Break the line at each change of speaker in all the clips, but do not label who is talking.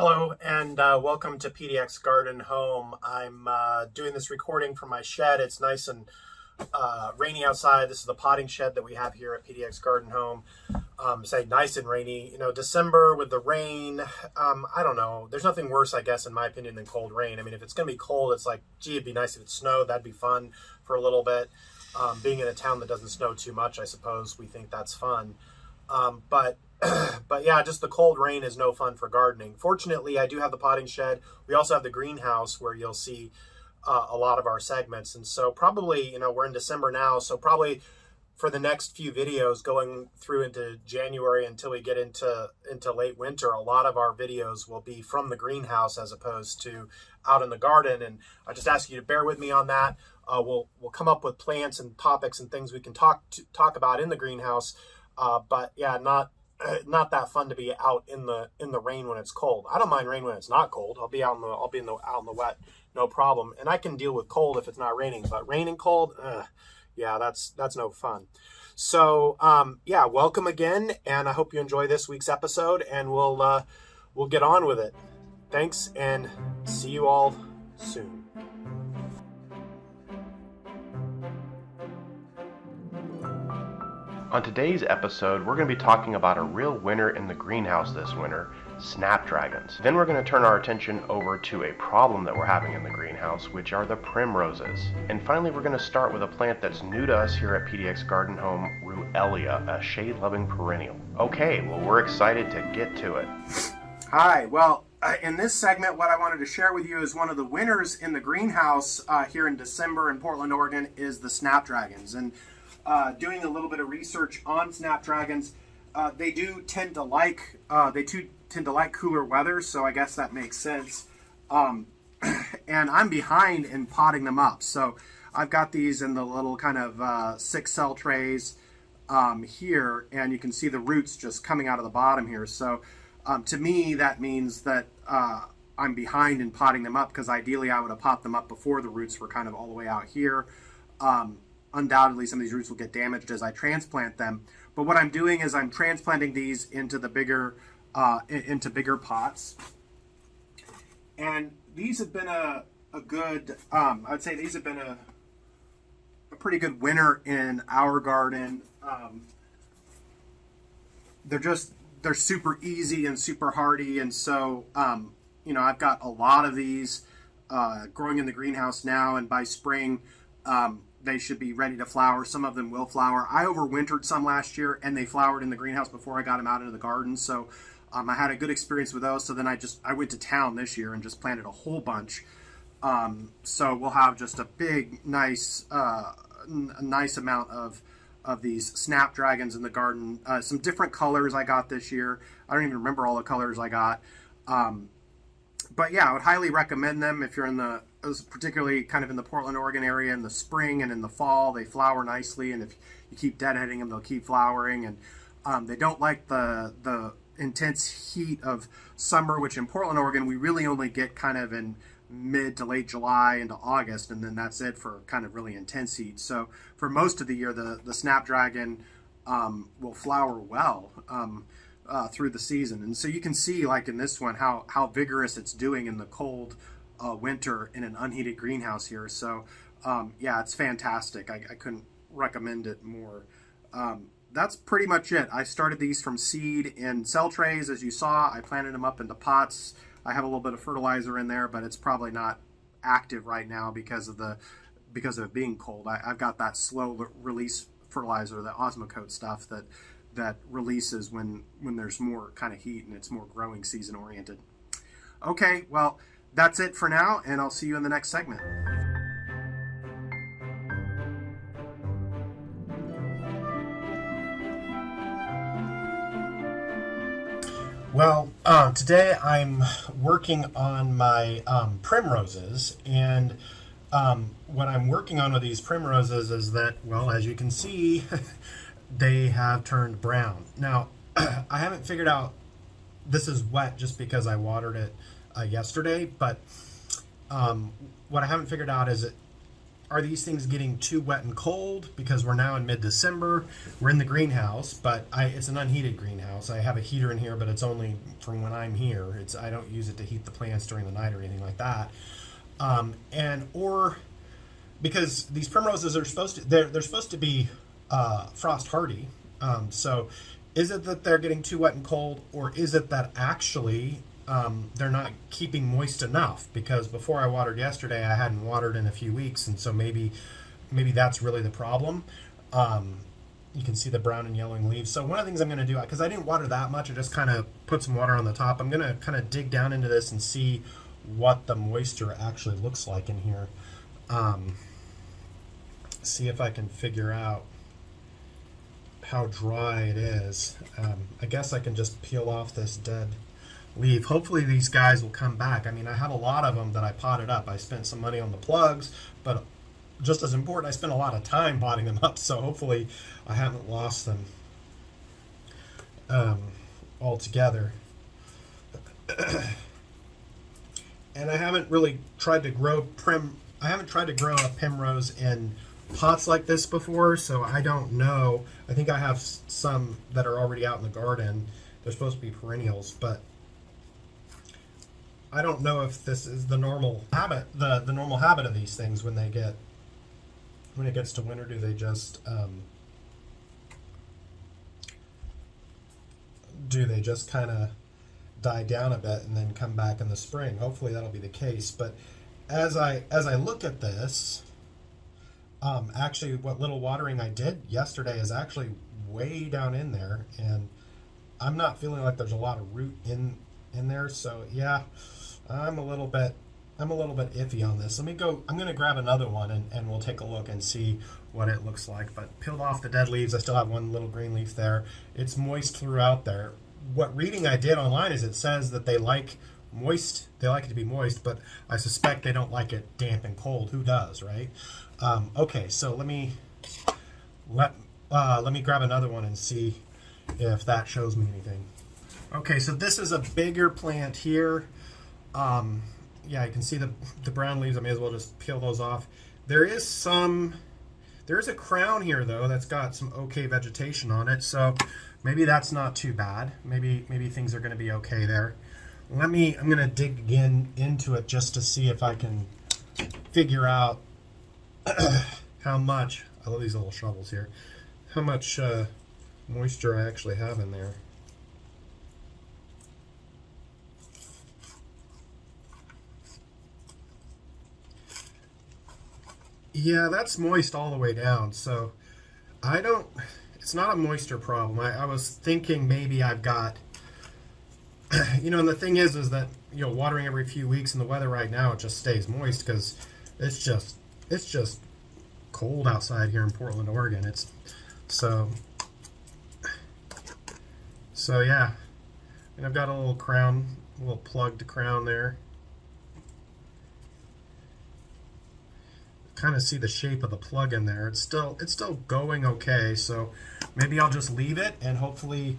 Hello and welcome to PDX Garden Home. I'm doing this recording from my shed. It's nice and rainy outside. This is the potting shed that we have here at PDX Garden Home. Say nice and rainy. You know, December with the rain, I don't know. There's nothing worse, I guess, in my opinion, than cold rain. I mean, if it's going to be cold, it's like, gee, it'd be nice if it snowed. That'd be fun for a little bit. Being in a town that doesn't snow too much, I suppose we think that's fun. But yeah, just the cold rain is no fun for gardening. Fortunately, I do have the potting shed. We also have the greenhouse where you'll see a lot of our segments. And so probably, you know, we're in December now, so probably for the next few videos going through into January until we get into late winter, a lot of our videos will be from the greenhouse as opposed to out in the garden. And I just ask you to bear with me on that. We'll come up with plants and topics and things we can talk about in the greenhouse. But yeah, not that fun to be out in the rain when it's cold. I don't mind rain when it's not cold. I'll be out in the wet, no problem. And I can deal with cold if it's not raining. But rain and cold, yeah, that's no fun. So yeah, welcome again, and I hope you enjoy this week's episode. And we'll get on with it. Thanks, and see you all soon.
On today's episode, we're going to be talking about a real winner in the greenhouse this winter, snapdragons. Then we're going to turn our attention over to a problem that we're having in the greenhouse, which are the primroses. And finally, we're going to start with a plant that's new to us here at PDX Garden Home, Ruellia, a shade-loving perennial. Okay, well, we're excited to get to it.
Hi, well, in this segment, what I wanted to share with you is one of the winners in the greenhouse here in December in Portland, Oregon, is the snapdragons. And doing a little bit of research on snapdragons, they do tend to like cooler weather, so I guess that makes sense. And I'm behind in potting them up, so I've got these in the little kind of 6-cell trays here, and you can see the roots just coming out of the bottom here. So to me, that means that I'm behind in potting them up, because ideally I would have popped them up before the roots were kind of all the way out here. Undoubtedly, some of these roots will get damaged as I transplant them. But what I'm doing is I'm transplanting these into the bigger pots. And these have been a good, I'd say these have been a pretty good winner in our garden. They're super easy and super hardy. And so, you know, I've got a lot of these growing in the greenhouse now, and by spring, they should be ready to flower. Some of them will flower. I overwintered some last year, and they flowered in the greenhouse before I got them out into the garden. So I had a good experience with those. So then I went to town this year and just planted a whole bunch. So we'll have just a big, nice amount of these snapdragons in the garden. Some different colors I got this year. I don't even remember all the colors I got. But yeah, I would highly recommend them if you're particularly kind of in the Portland, Oregon area in the spring and in the fall. They flower nicely, and if you keep deadheading them, they'll keep flowering. And they don't like the intense heat of summer, which in Portland, Oregon, we really only get kind of in mid to late July into August, and then that's it for kind of really intense heat. So for most of the year, the snapdragon will flower well through the season. And so you can see, like in this one, how vigorous it's doing in the cold winter in an unheated greenhouse here. So yeah, it's fantastic. I couldn't recommend it more. That's pretty much it. I started these from seed in cell trays, as you saw. I planted them up into pots. I have a little bit of fertilizer in there, but it's probably not active right now because of it being cold. I've got that slow release fertilizer, the Osmocote stuff that releases when there's more kind of heat and it's more growing season oriented. Okay, well, that's it for now, and I'll see you in the next segment. Well, today I'm working on my primroses, and what I'm working on with these primroses is that, well, as you can see, they have turned brown. Now, I haven't figured out, this is wet just because I watered it yesterday, but what I haven't figured out is are these things getting too wet and cold? Because we're now in mid-December. We're in the greenhouse, but it's an unheated greenhouse. I have a heater in here, but it's only from when I'm here. I don't use it to heat the plants during the night or anything like that. Or because these primroses are they're supposed to be frost hardy. So is it that they're getting too wet and cold, or is it that actually they're not keeping moist enough? Because before I watered yesterday, I hadn't watered in a few weeks, and so maybe that's really the problem. You can see the brown and yellowing leaves. So one of the things I'm going to do, because I didn't water that much, I just kind of put some water on the top. I'm going to kind of dig down into this and see what the moisture actually looks like in here. See if I can figure out how dry it is. I guess I can just peel off this dead leaf. Hopefully these guys will come back. I mean, I have a lot of them that I potted up. I spent some money on the plugs, but just as important, I spent a lot of time potting them up, so hopefully I haven't lost them altogether. And I haven't really tried to grow a primrose in pots like this before, so I don't know. I think I have some that are already out in the garden. They're supposed to be perennials, but I don't know if this is the normal habit, the normal habit of these things when it gets to winter. Do they just kind of die down a bit and then come back in the spring? Hopefully that'll be the case. But as I look at this, actually what little watering I did yesterday is actually way down in there, and I'm not feeling like there's a lot of root in there. So yeah, I'm a little bit iffy on this. I'm going to grab another one and we'll take a look and see what it looks like. But peeled off the dead leaves. I still have one little green leaf there. It's moist throughout there. What reading I did online is it says that they like it to be moist, but I suspect they don't like it damp and cold. Who does, right? Okay, so let me grab another one and see if that shows me anything. Okay, so this is a bigger plant here. Yeah, you can see the brown leaves. I may as well just peel those off. There is a crown here though that's got some okay vegetation on it, so maybe that's not too bad. Maybe things are going to be okay there. I'm going to dig again into it just to see if I can figure out how much, I love these little shovels here, how much moisture I actually have in there. Yeah, that's moist all the way down, so it's not a moisture problem. I was thinking maybe I've got, and the thing is that, watering every few weeks in the weather right now, it just stays moist because it's just cold outside here in Portland, Oregon. So yeah, and I've got a little plugged crown there. Kind of see the shape of the plug in there. It's still going okay, so maybe I'll just leave it, and hopefully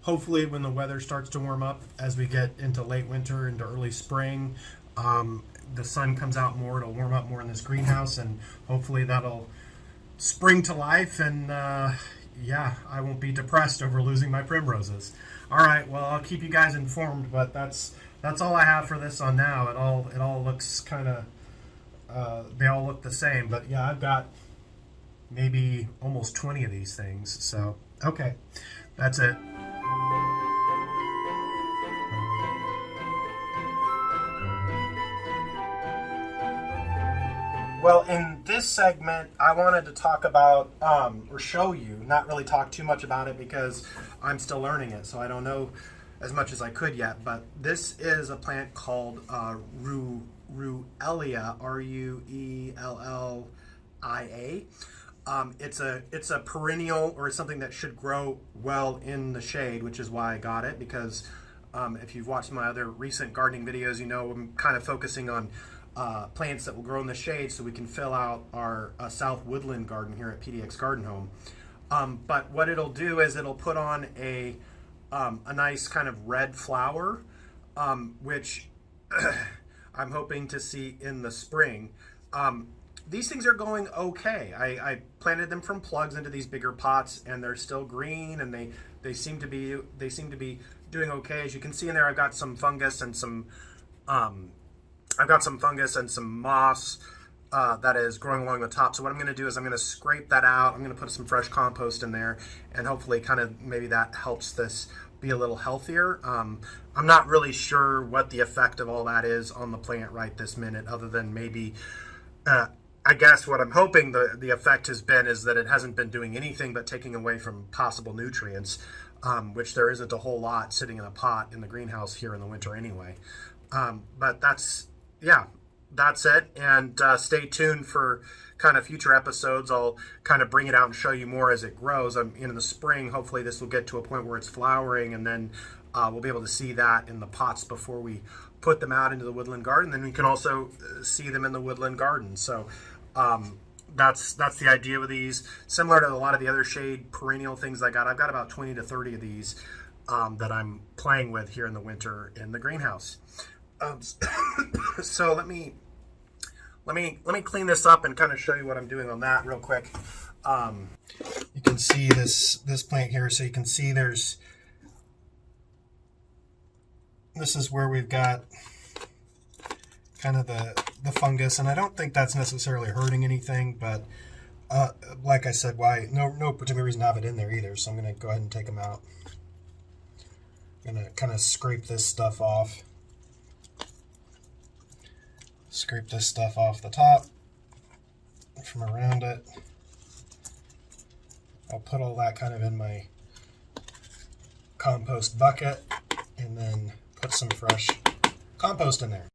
when the weather starts to warm up as we get into late winter into early spring, the sun comes out more, it'll warm up more in this greenhouse, and hopefully that'll spring to life, and yeah, I won't be depressed over losing my primroses. All right, well, I'll keep you guys informed, but that's all I have for this on now. It all looks kind of, they all look the same, but yeah, I've got maybe almost 20 of these things. So, okay, that's it. Well, in this segment, I wanted to talk about, or show you, not really talk too much about it because I'm still learning it, so I don't know as much as I could yet, but this is a plant called Ruellia, R-U-E-L-L-I-A. It's a perennial, or something that should grow well in the shade, which is why I got it, because if you've watched my other recent gardening videos, I'm kind of focusing on plants that will grow in the shade so we can fill out our South Woodland garden here at PDX Garden Home. But what it'll do is it'll put on a nice kind of red flower, which I'm hoping to see in the spring. These things are going okay. I planted them from plugs into these bigger pots, and they're still green, and they seem to be doing okay. As you can see in there, I've got some fungus and some moss that is growing along the top. So what I'm going to do is I'm going to scrape that out. I'm going to put some fresh compost in there, and hopefully kind of maybe that helps this be a little healthier. I'm not really sure what the effect of all that is on the plant right this minute, other than maybe I guess what I'm hoping the effect has been is that it hasn't been doing anything but taking away from possible nutrients, which there isn't a whole lot sitting in a pot in the greenhouse here in the winter anyway. But that's it. And stay tuned for kind of future episodes. I'll kind of bring it out and show you more as it grows. In the spring, hopefully this will get to a point where it's flowering, and then we'll be able to see that in the pots before we put them out into the woodland garden. Then we can also see them in the woodland garden. So that's the idea with these. Similar to a lot of the other shade perennial things I've got about 20 to 30 of these that I'm playing with here in the winter in the greenhouse. So let me clean this up and kind of show you what I'm doing on that real quick. You can see this plant here, so you can see this is where we've got kind of the fungus, and I don't think that's necessarily hurting anything, but like I said, no particular reason to have it in there either, so I'm going to go ahead and take them out. I'm going to kind of scrape this stuff off. Scrape this stuff off the top from around it. I'll put all that kind of in my compost bucket and then put some fresh compost in there.